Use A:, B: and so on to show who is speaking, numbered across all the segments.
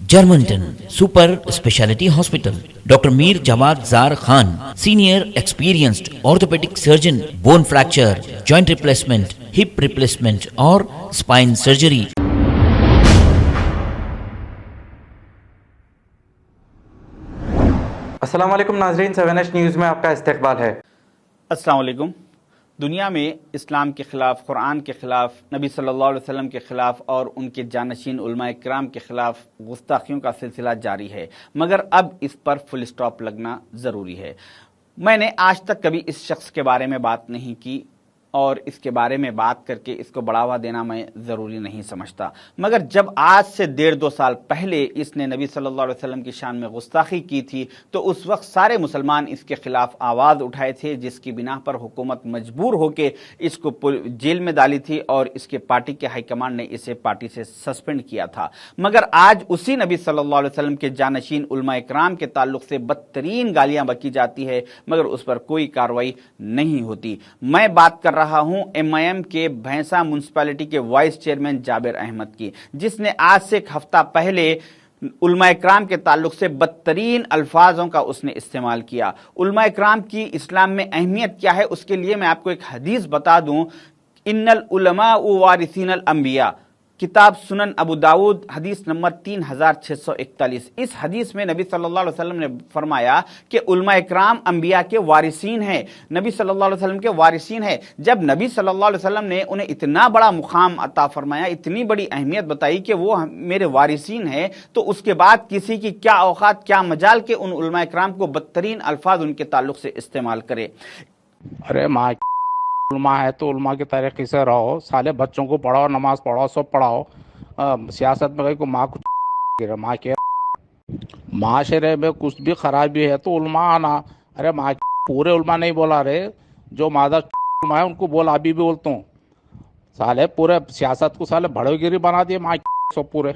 A: Germantown Super Speciality Hospital. Dr. Mir Jawad Zar Khan, Senior Experienced Orthopedic Surgeon, Bone Fracture, Joint Replacement, Hip Replacement or Spine Surgery.
B: अस्सलाम वालेकुम नाज़रीन, 7H news में आपका इस्तकबाल है।
C: अस्सलाम वालेकुम। दुनिया में इस्लाम के ख़िलाफ़, कुरान के ख़िलाफ़, नबी सल्लल्लाहु अलैहि वसल्लम के ख़िलाफ़ और उनके जानशीन उलमाए किराम के ख़िलाफ़ गुस्ताखियों का सिलसिला जारी है, मगर अब इस पर फुल स्टॉप लगना ज़रूरी है। मैंने आज तक कभी इस शख्स के बारे में बात नहीं की और इसके बारे में बात करके इसको बढ़ावा देना मैं ज़रूरी नहीं समझता, मगर जब आज से 1.5-2 साल पहले इसने नबी सल्लल्लाहु अलैहि वसल्लम की शान में गुस्ताखी की थी तो उस वक्त सारे मुसलमान इसके ख़िलाफ़ आवाज़ उठाए थे, जिसकी बिना पर हुकूमत मजबूर होकर इसको जेल में डाली थी और इसके पार्टी के हाईकमांड ने इसे पार्टी से सस्पेंड किया था। मगर आज उसी नबी सल्लल्लाहु अलैहि वसल्लम के जानशीन उलमाए किराम के ताल्लुक़ से बदतरीन गालियाँ बकी जाती है, मगर उस पर कोई कार्रवाई नहीं होती। मैं बात कर रहा हूं एमआईएम के भैंसा म्युनिसिपैलिटी के वाइस चेयरमैन जाबिर अहमद की, जिसने आज से एक हफ्ता पहले उलमाए किराम के ताल्लुक से बदतरीन अल्फाजों का उसने इस्तेमाल किया। उलमाए किराम की इस्लाम में अहमियत क्या है उसके लिए मैं आपको एक हदीस बता दूं। इन्नल उलमा वारिसीनल अंबिया, किताब सुनन अबू दाऊद, हदीस नंबर 3641। इस हदीस में नबी सल्लल्लाहु अलैहि वसल्लम ने फरमाया कि उलमा इकराम अंबिया के वारिसीन हैं, नबी सल्लल्लाहु अलैहि वसल्लम के वारिसीन है। जब नबी सल्लल्लाहु अलैहि वसल्लम ने उन्हें इतना बड़ा मुकाम अता फरमाया, इतनी बड़ी अहमियत बताई कि वो मेरे वारिसीन है, तो उसके बाद किसी की क्या औकात, क्या मजाल के उन उलमा इकराम को बदतरीन अल्फाज उनके ताल्लुक से इस्तेमाल करे।
D: अरे माँ उलमा है तो उलमा के तरीके से रहो, साले बच्चों को पढ़ाओ, नमाज पढ़ाओ, सब पढ़ाओ। सियासत में को माँ कुछ माँ के माशरे में कुछ भी खराबी है तो उलमा आना। अरे माँ पूरे उलमा नहीं बोला रे, जो मादा उलमा है उनको बोला, अभी भी बोलता हूँ। साले पूरे सियासत को साले भड़ोगिरी बना दिए माँ सब पूरे।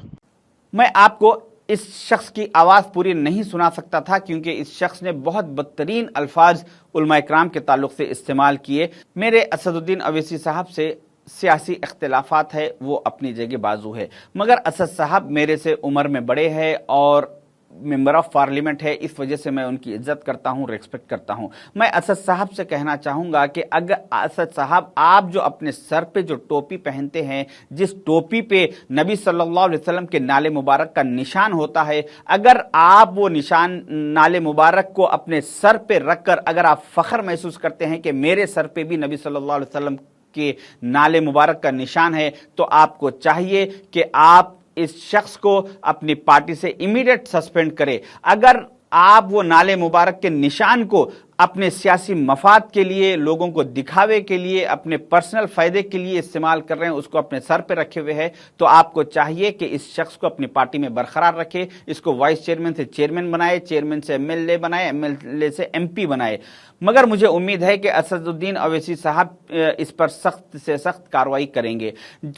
C: मैं आपको इस शख्स की आवाज़ पूरी नहीं सुना सकता था क्योंकि इस शख्स ने बहुत बदतरीन अल्फाज उलमा इकराम के ताल्लुक से इस्तेमाल किए। मेरे असदुद्दीन अवैसी साहब से सियासी इख्तिलाफात है, वो अपनी जगह बाजू है, मगर असद साहब मेरे से उम्र में बड़े हैं और मेंबर ऑफ पार्लियामेंट है, इस वजह से मैं उनकी इज्जत करता हूं, रेस्पेक्ट करता हूं। मैं असद साहब से कहना चाहूंगा कि अगर असद साहब आप जो अपने सर पे जो टोपी पहनते हैं, जिस टोपी पे नबी सल्लल्लाहु अलैहि वसल्लम के नाले मुबारक का निशान होता है, अगर आप वो निशान नाले मुबारक को अपने सर पे रखकर अगर आप फख्र महसूस करते हैं कि मेरे सर पे भी नबी सल्लल्लाहु अलैहि वसल्लम के नाले मुबारक का निशान है, तो आपको चाहिए कि आप इस शख्स को अपनी पार्टी से इमीडिएट सस्पेंड करें। अगर आप वो नाले मुबारक के निशान को अपने सियासी मफाद के लिए, लोगों को दिखावे के लिए, अपने पर्सनल फायदे के लिए इस्तेमाल कर रहे हैं, उसको अपने सर पे रखे हुए हैं, तो आपको चाहिए कि इस शख्स को अपनी पार्टी में बरकरार रखे, इसको वाइस चेयरमैन से चेयरमैन बनाए, चेयरमैन से एमएलए बनाए, एमएलए से एमपी बनाए। मगर मुझे उम्मीद है कि असदुद्दीन अवैसी साहब इस पर सख्त से सख्त कार्रवाई करेंगे।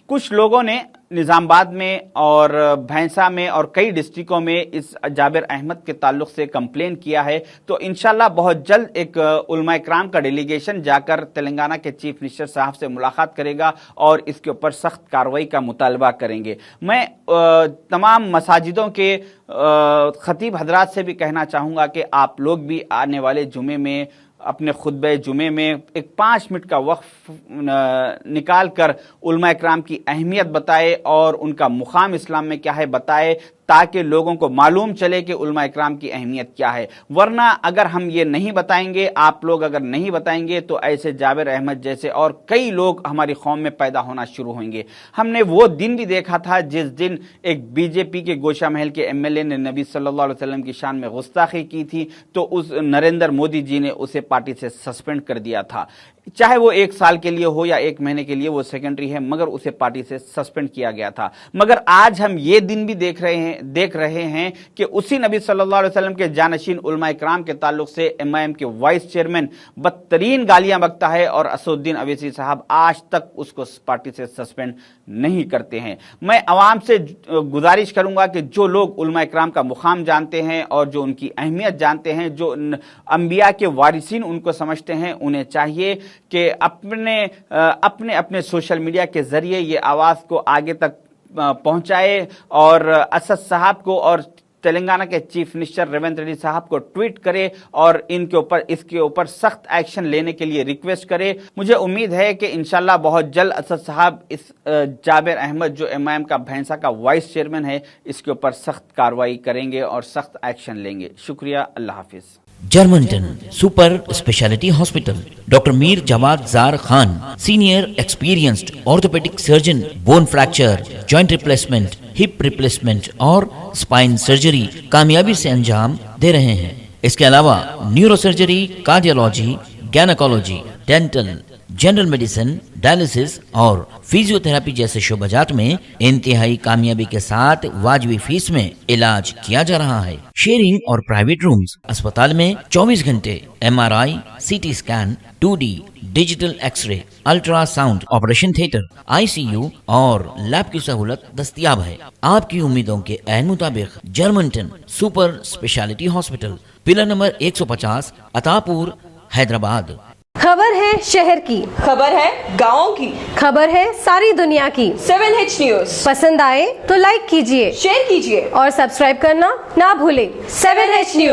C: कुछ लोगों ने निजामाबाद में और भैंसा में और कई डिस्ट्रिक्टों में इस जाबिर अहमद के ताल्लुक से कंप्लेन किया है, तो इंशाल्लाह बहुत जल्द एक उलमा इकराम का डेलीगेशन जाकर तेलंगाना के चीफ मिनिस्टर साहब से मुलाकात करेगा और इसके ऊपर सख्त कार्रवाई का मुतालबा करेंगे। मैं तमाम मसाजिदों के खतीब हजरात से भी कहना चाहूँगा कि आप लोग भी आने वाले जुमे में अपने खुतबे जुमे में एक 5 मिनट का वक्फ निकाल कर उलमा इकराम की अहमियत बताए और उनका मुकाम इस्लाम में क्या है बताए, ताकि लोगों को मालूम चले कि उलमा इकराम की अहमियत क्या है। वरना अगर हम ये नहीं बताएंगे, आप लोग अगर नहीं बताएंगे, तो ऐसे जाबिर अहमद जैसे और कई लोग हमारी कौम में पैदा होना शुरू होंगे। हमने वो दिन भी देखा था जिस दिन एक बीजेपी के गोशा महल के एमएलए ने नबी सल्लल्लाहु अलैहि वसल्लम की शान में गुस्ताखी की थी, तो उस नरेंद्र मोदी जी ने उसे पार्टी से सस्पेंड कर दिया था। चाहे वो 1 साल के लिए हो या 1 महीने के लिए, वो सेकेंडरी है, मगर उसे पार्टी से सस्पेंड किया गया था। मगर आज हम ये दिन भी देख रहे हैं कि उसी नबी सल्लल्लाहु अलैहि वसल्लम के जानशीन उलमा इकराम के ताल्लुक से एमआईएम के वाइस चेयरमैन बदतरीन गालियां बकता है और असदुद्दीन अवैसी साहब आज तक उसको पार्टी से सस्पेंड नहीं करते हैं। मैं आवाम से गुजारिश करूंगा कि जो लोग उलमा इकराम का मुकाम जानते हैं और जो उनकी अहमियत जानते हैं, जो अंबिया के वारिसीन उनको समझते हैं, उन्हें चाहिए कि अपने सोशल मीडिया के जरिए ये आवाज़ को आगे तक पहुंचाए और असद साहब को और तेलंगाना के चीफ मिनिस्टर रेवंत रेड्डी साहब को ट्वीट करे और इसके ऊपर सख्त एक्शन लेने के लिए रिक्वेस्ट करे। मुझे उम्मीद है कि इंशाल्लाह बहुत जल्द असद साहब इस जाबिर अहमद जो एमआईएम का भैंसा का वाइस चेयरमैन है इसके ऊपर सख्त कार्रवाई करेंगे और सख्त एक्शन लेंगे। शुक्रिया, अल्लाह हाफिज।
A: Germantown super speciality hospital, doctor Mir Jawad Zar Khan, senior experienced orthopaedic surgeon, bone fracture, joint replacement, hip replacement और स्पाइन सर्जरी कामयाबी से अंजाम दे रहे हैं। इसके अलावा neuro surgery, cardiology, gynaecology, dental, general medicine, dialysis और फिजियोथेरेपी जैसे शोबाजात में इंतहाई कामयाबी के साथ वाजबी फीस में इलाज किया जा रहा है। शेयरिंग और प्राइवेट रूम्स, अस्पताल में 24 घंटे MRI, CT scan, 2D digital x ray, ultrasound, operation theatre, ICU और लैब की सहूलत दस्तयाब है। आपकी उम्मीदों के ऐन मुताबिक Germanten super speciality hospital, pillar number 150, Attapur, Hyderabad.
E: खबर है शहर की,
F: खबर है गाँव की,
E: खबर है सारी दुनिया की।
F: 7H न्यूज
E: पसंद आए तो लाइक कीजिए,
F: शेयर कीजिए
E: और सब्सक्राइब करना ना भूलें।
F: 7H news.